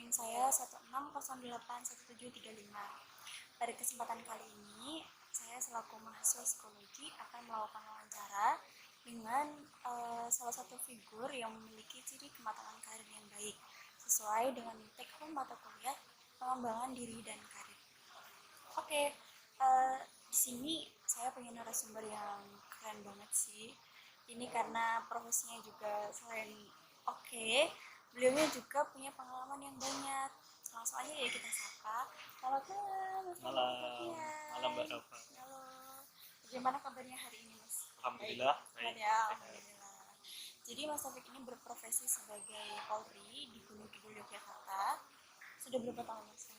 NIM saya 16081735. Pada kesempatan kali ini, saya selaku mahasiswa psikologi akan melakukan wawancara dengan salah satu figur yang memiliki ciri kematangan karir yang baik, sesuai dengan take home mata kuliah pengembangan diri dan karir. Oke, di sini saya punya narasumber yang keren banget sih. Ini karena profesinya juga selain oke, beliaunya juga punya pengalaman yang banyak. Langsung aja ya kita sapa. Halo Mas. Malam, malam Mbak Rafa. Halo. Bagaimana kabarnya hari ini Mas? Alhamdulillah, Baik. baik. Ya, alhamdulillah. Jadi Mas Taufik ini berprofesi sebagai Polri di Gunung Kidul Yogyakarta. Sudah berapa tahun Mas?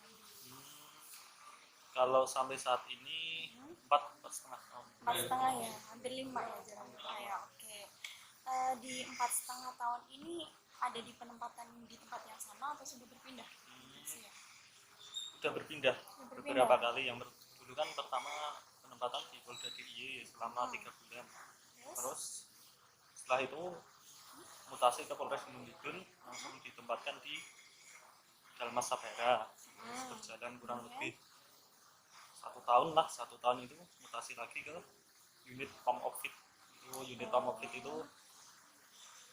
Kalau sampai saat ini 4,5 tahun. 4,5 ya, hampir 5 ya jalan saya. Oke. Di 4,5 tahun ini ada di penempatan di tempat yang sama atau sudah berpindah? Sudah berpindah beberapa kali. Yang dulu kan pertama penempatan di Polda DIY selama 3 bulan. Terus setelah itu mutasi ke Polres Gunung Kidul, langsung ditempatkan di Dalmas Sabera. Berjalan kurang lebih 1 tahun lah. 1 tahun itu mutasi lagi ke unit Pom Opfit. Unit Pom Opfit itu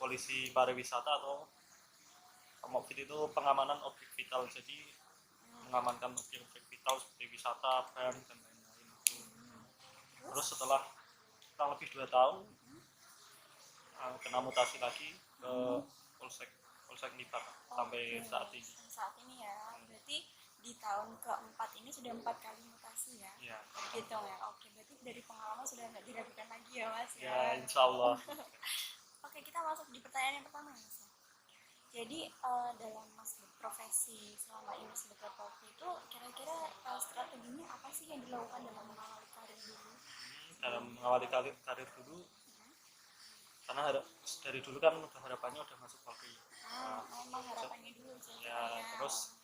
polisi pariwisata, atau Pom Opfit itu pengamanan objek vital. Jadi mengamankan objek vital seperti wisata, bank dan lain-lain. Terus setelah kurang lebih 2 tahun kena mutasi lagi ke Polsek Nibar sampai saat ini. Saat ini ya, berarti di tahun keempat ini sudah 4 kali mutasi ya? Ya. Gitu ya. Oke, berarti dari pengalaman sudah nggak diragukan lagi ya Mas ya? Ya, insya Allah. Oke, kita masuk di pertanyaan yang pertama Mas. Jadi dalam Mas berprofesi selama ini sebagai Polri itu kira-kira strateginya apa sih yang dilakukan dalam mengawali karir dulu? Dalam mengawali karir dulu, karena dari dulu kan harapannya udah masuk Polri. Memang harapannya dulu sih. Ya, terus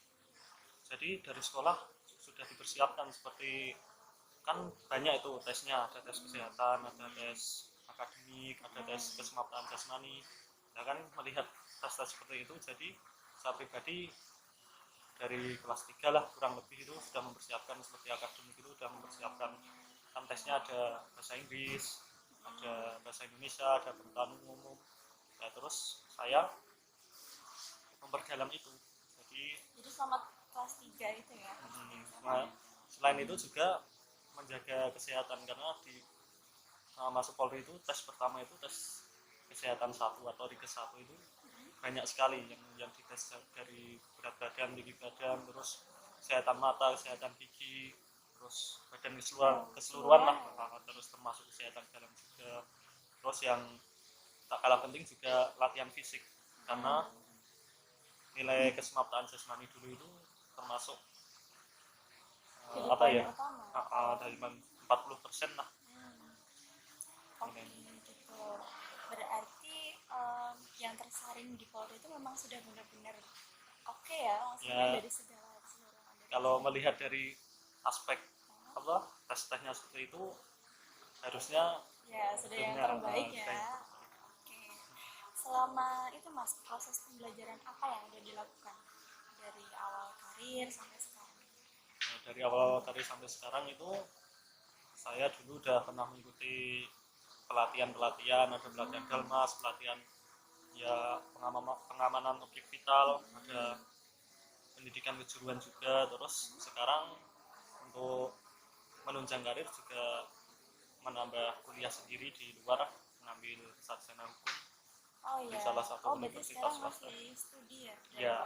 jadi dari sekolah sudah dipersiapkan, seperti kan banyak itu tesnya, ada tes kesehatan, ada tes akademik, ada tes kesemapatan jasmani. Nah kan melihat tes-tes seperti itu, jadi saya pribadi dari kelas 3 lah kurang lebih itu sudah mempersiapkan. Seperti akademik itu sudah mempersiapkan, kan tesnya ada bahasa Inggris, ada bahasa Indonesia, ada pengetahuan umum. Nah terus saya memperdalam itu. Jadi selama kelas 3 itu ya? Nah, selain itu juga menjaga kesehatan, karena di masuk Polri itu tes pertama itu tes kesehatan 1 atau Rikes 1 itu banyak sekali yang dites, dari berat badan, tinggi badan, terus kesehatan mata, kesehatan gigi, terus badan keseluruhan lah, terus termasuk kesehatan dalam juga. Terus yang tak kalah penting juga latihan fisik, karena nilai kesemaptaan jasmani dulu itu termasuk dari 40% lah. Oke, gitu. Berarti yang tersaring di Polri itu memang sudah benar-benar oke ya, maksudnya dari segala keseluruhan. Kalau melihat dari aspek tes-tesnya seperti itu, harusnya ya sudah yang terbaik ya. Oke. Selama itu Mas, proses pembelajaran apa yang udah dilakukan dari awal karir sampai sekarang? Nah, dari awal karir sampai sekarang itu saya dulu udah pernah mengikuti pelatihan, ada pelatihan Dalmas, pelatihan ya pengamanan objek vital, ada pendidikan kejuruan juga. Terus sekarang untuk menunjang karir juga menambah kuliah sendiri di luar, mengambil sarjana hukum di salah satu universitas swasta. Studi ya? Ya.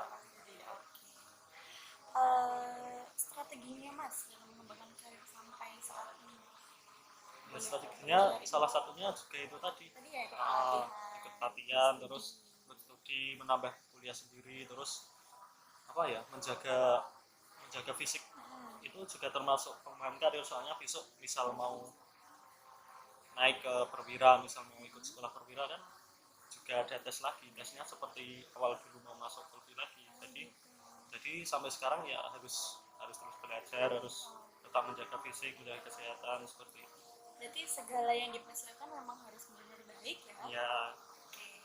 Strateginya Mas dalam mengembangkan karir sampai saat ini? Ya, strateginya salah satunya juga itu tadi, ikut latihan, terus berstudi, menambah kuliah sendiri, terus menjaga fisik. Itu juga termasuk pengembangan karir, soalnya besok misal mau naik ke perwira, misal mau ikut sekolah perwira, kan juga ada tes lagi, tesnya seperti awal dulu mau masuk Polri lagi. Jadi sampai sekarang ya harus terus belajar, harus tetap menjaga fisik, menjaga kesehatan, seperti itu. Berarti segala yang dipersiapkan memang harus benar-benar baik ya? Ya. Oke.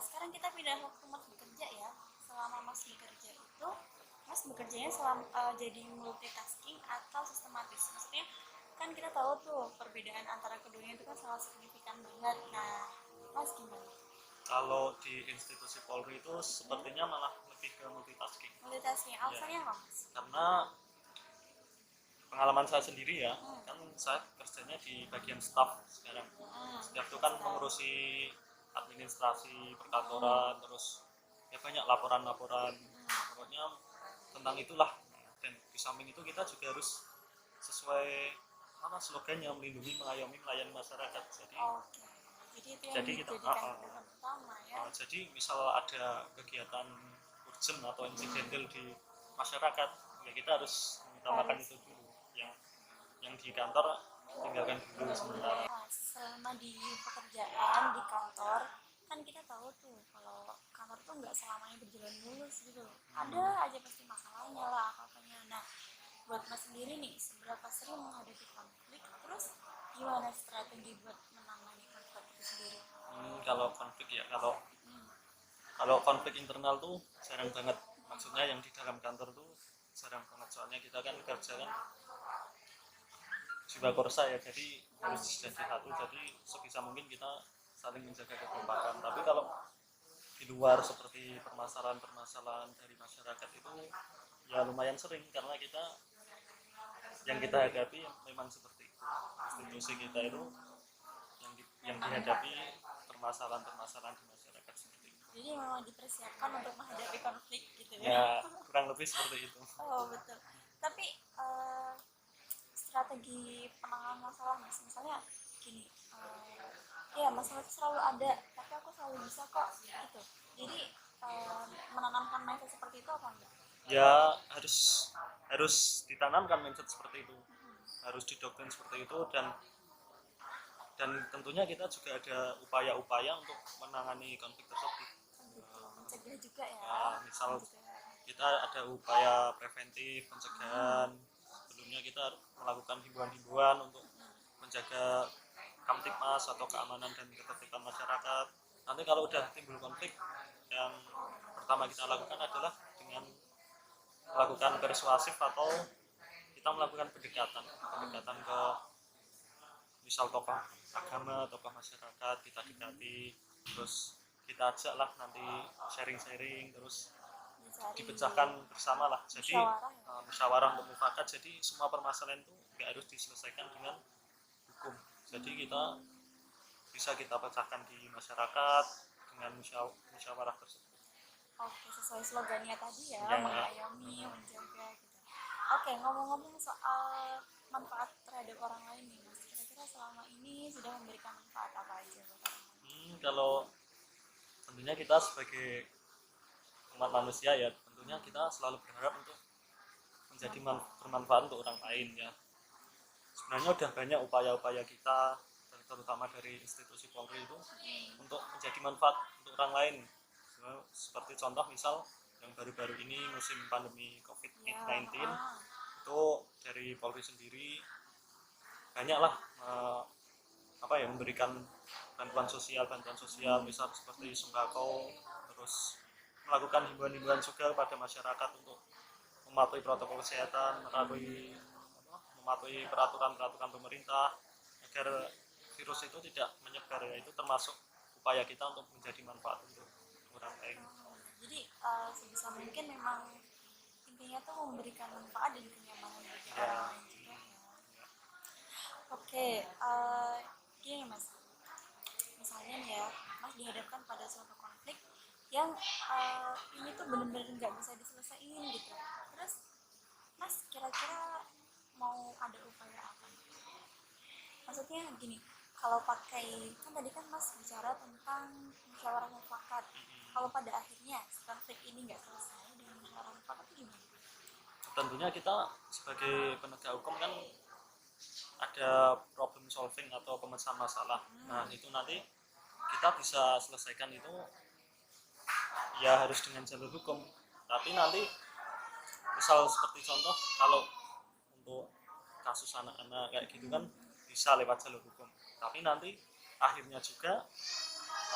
Sekarang kita pindah ke tempat bekerja ya. selama Mas bekerja itu Mas bekerjanya jadi multitasking atau sistematis? Maksudnya kan kita tahu tuh perbedaan antara keduanya itu kan sangat signifikan banget. Nah, Mas gimana? Kalau di institusi Polri itu sepertinya malah lebih ke multitasking. Multitasking, Iya. alasannya apa Mas? Karena pengalaman saya sendiri ya, kan saya kerjanya di bagian staff sekarang. Staff itu kan mengurusi administrasi perkantoran, terus ya banyak laporan-laporan, pokoknya tentang itulah. Dan di samping itu kita juga harus sesuai apa slogannya, melindungi, mengayomi, melayani masyarakat. Jadi Oke. Jadi itu yang Jadi kita- dijadikan peran utama ya. jadi misal ada kegiatan urgent atau insidental di masyarakat, ya kita harus mengutamakan itu dulu. Yang di kantor tinggalkan dulu sementara. Selama di pekerjaan di kantor kan kita tahu tuh kalau kantor tuh nggak selamanya berjalan mulus gitu loh. Ada aja pasti masalahnya lah apa-apanya. Nah, buat Mas sendiri nih, seberapa sering menghadapi konflik, terus gimana strategi buat menangani konflik itu sendiri? Kalau konflik ya, kalau konflik internal tuh jarang banget. Maksudnya yang di dalam kantor tuh jarang banget, soalnya kita kan kerja kan jiwa korsa ya, jadi harus jadi satu, jadi sebisa mungkin kita saling menjaga kekompakan. Tapi kalau di luar seperti permasalahan-permasalahan dari masyarakat itu ya lumayan sering, karena yang kita hadapi memang seperti itu. Institusi kita itu yang dihadapi permasalahan-permasalahan di masyarakat seperti itu. Jadi memang dipersiapkan untuk menghadapi konflik gitu Ya kurang lebih seperti itu. Oh betul. Tapi strategi penanganan masalah Mas, misalnya gini, ya masalah itu selalu ada, tapi aku selalu bisa kok gitu. Jadi menanamkan mindset seperti itu apa enggak? Ya harus ditanamkan mindset seperti itu, harus didoktrin seperti itu, dan tentunya kita juga ada upaya-upaya untuk menangani konflik tersebut. Mencegah juga ya. Misal kita ada upaya preventif pencegahan. Sebelumnya kita melakukan himbauan-himbauan untuk menjaga kamtipmas atau keamanan dan ketertiban masyarakat. Nanti kalau udah timbul konflik, yang pertama kita lakukan adalah dengan melakukan persuasif atau kita melakukan pendekatan ke misal tokoh agama, tokoh masyarakat, kita dekati, terus kita ajak lah nanti sharing-sharing, terus dipecahkan bersama lah. Jadi musyawarah untuk mufakat. Jadi semua permasalahan itu nggak harus diselesaikan dengan hukum. Jadi kita pecahkan di masyarakat dengan musyawarah tersebut. Oke, sesuai slogannya tadi ya, mengayomi, menjaga gitu. Oke, ngomong-ngomong soal manfaat terhadap orang lain nih Mas, kira-kira selama ini sudah memberikan manfaat apa aja buat orang lain? Kalau tentunya kita sebagai umat manusia ya, tentunya kita selalu berharap untuk menjadi bermanfaat untuk orang lain ya. Sebenarnya udah banyak upaya-upaya kita, terutama dari institusi Polri itu, untuk menjadi manfaat untuk orang lain. Seperti contoh misal yang baru-baru ini musim pandemi COVID-19 itu dari Polri sendiri banyaklah memberikan bantuan sosial misal seperti sembako, terus melakukan himbauan-himbauan juga pada masyarakat untuk mematuhi protokol kesehatan, mematuhi peraturan-peraturan pemerintah agar virus itu tidak menyebar ya. Itu termasuk upaya kita untuk menjadi manfaat untuk orang lain. Jadi sebisa mungkin memang intinya tuh memberikan manfaat dan kenyamanan bagi orang lain juga ya. Oke, gini Mas, misalnya nih ya, Mas dihadapkan pada suatu konflik yang ini tuh benar-benar nggak bisa diselesaikan gitu. Terus Mas kira-kira mau ada upaya apa? Maksudnya gini, kalau pakai, kan tadi kan Mas bicara tentang musyawarah mufakat. Kalau pada akhirnya konflik ini nggak selesai dengan musyawarah mufakat itu gimana? Tentunya kita sebagai penegak hukum kan ada problem solving atau pemecahan masalah. Nah itu nanti kita bisa selesaikan itu ya harus dengan jalur hukum. Tapi nanti misal seperti contoh kalau untuk kasus anak-anak kayak gitu kan bisa lewat jalur hukum. Tapi nanti akhirnya juga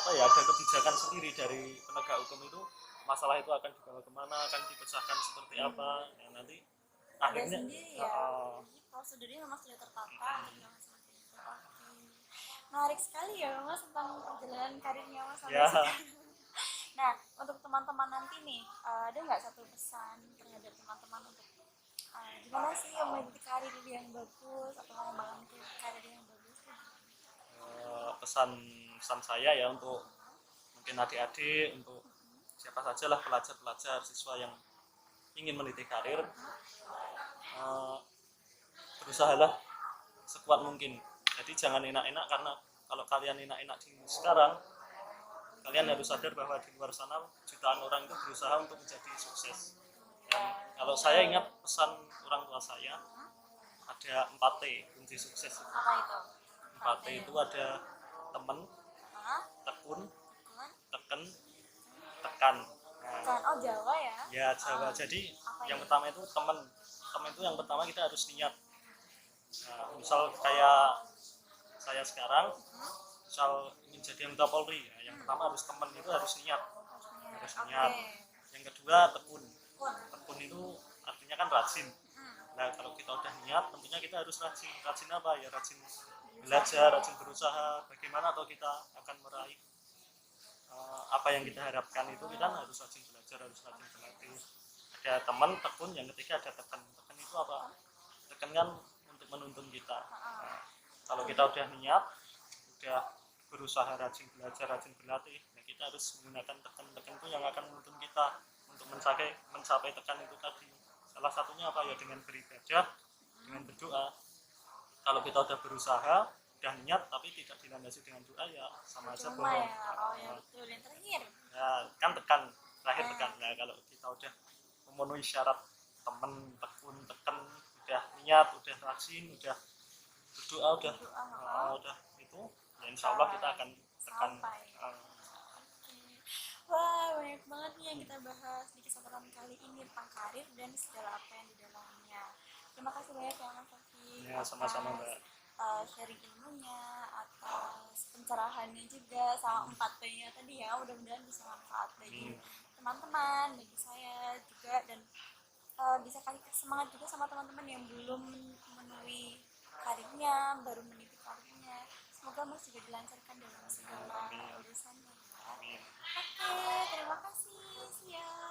ada kebijakan sendiri dari penegak hukum itu masalah itu akan dibawa kemana, akan dipecahkan seperti apa, ya nanti ada akhirnya sendiri ya. Jadi prosedurnya memang sudah tertata untuk seperti itu. Oke, menarik sekali ya mas tentang perjalanan karirnya mas sampai ya. sekarang. Nah, untuk teman-teman nanti nih, ada nggak satu pesan terhadap teman-teman untuk gimana sih memiliki karir yang bagus atau mengembangkan karir yang bagus? Pesan pesan saya ya untuk mungkin adik-adik, untuk siapa saja lah pelajar-pelajar siswa yang ingin meniti karir, berusahalah sekuat mungkin. Jadi jangan enak-enak, karena kalau kalian enak-enak di sekarang, kalian harus sadar bahwa di luar sana jutaan orang itu berusaha untuk menjadi sukses. Dan kalau saya ingat pesan orang tua saya, ada 4T kunci sukses. Apa itu? 4T itu ada teman, Hah? tekun, Teman? teken, tekan. Bukan, oh Jawa ya? Ya Jawa. Jadi Apa yang ini? pertama itu teman. Teman itu yang pertama kita harus niat. Nah, misal kayak saya sekarang, misal ingin jadi anggota Polri, ya, yang pertama harus teman, itu harus niat. Harus niat. Yang kedua tekun. Tekun itu artinya kan rajin. Nah kalau kita udah niat, tentunya kita harus rajin. Rajin apa ya? Rajin belajar, rajin berusaha. Bagaimana atau kita akan meraih apa yang kita harapkan, itu kita harus rajin belajar, harus rajin berlatih. Ada teman, tekun. Yang ketiga ada tekan. Tekan itu apa? Tekan kan untuk menuntun kita. Nah, kalau kita udah niat, udah berusaha, rajin belajar, rajin berlatih, ya kita harus menggunakan tekan. Tekan itu yang akan menuntun kita untuk mencapai tekan itu tadi. Salah satunya apa ya? Dengan beribadah, dengan berdoa. Kalau kita udah berusaha, udah niat tapi tidak dilandasi dengan doa, ya sama aja Cuma bohong. ya, oh ya betul. Yang terakhir, Ya kan tekan, terakhir tekan. Nah kalau kita udah memenuhi syarat temen, tekun, teken, udah niat, udah rajin, udah berdoa, udah itu, ya insya Allah kita akan tekan. sampai. Wah, banyak banget nih yang kita bahas di kesempatan kali ini tentang karir dan segala apa yang di dalamnya. Terima kasih banyak ya Mas Sofi Ya sama-sama Mbak. sharing ilmunya, atas pencerahannya juga, sama 4P-nya tadi ya. Mudah-mudahan bisa manfaat bagi teman-teman, bagi saya juga, dan bisa kasih semangat juga sama teman-teman yang belum memenuhi karirnya, baru meniti karirnya. Semoga Mas juga dilancarkan dalam segala urusannya ya. Oke, terima kasih. Siap.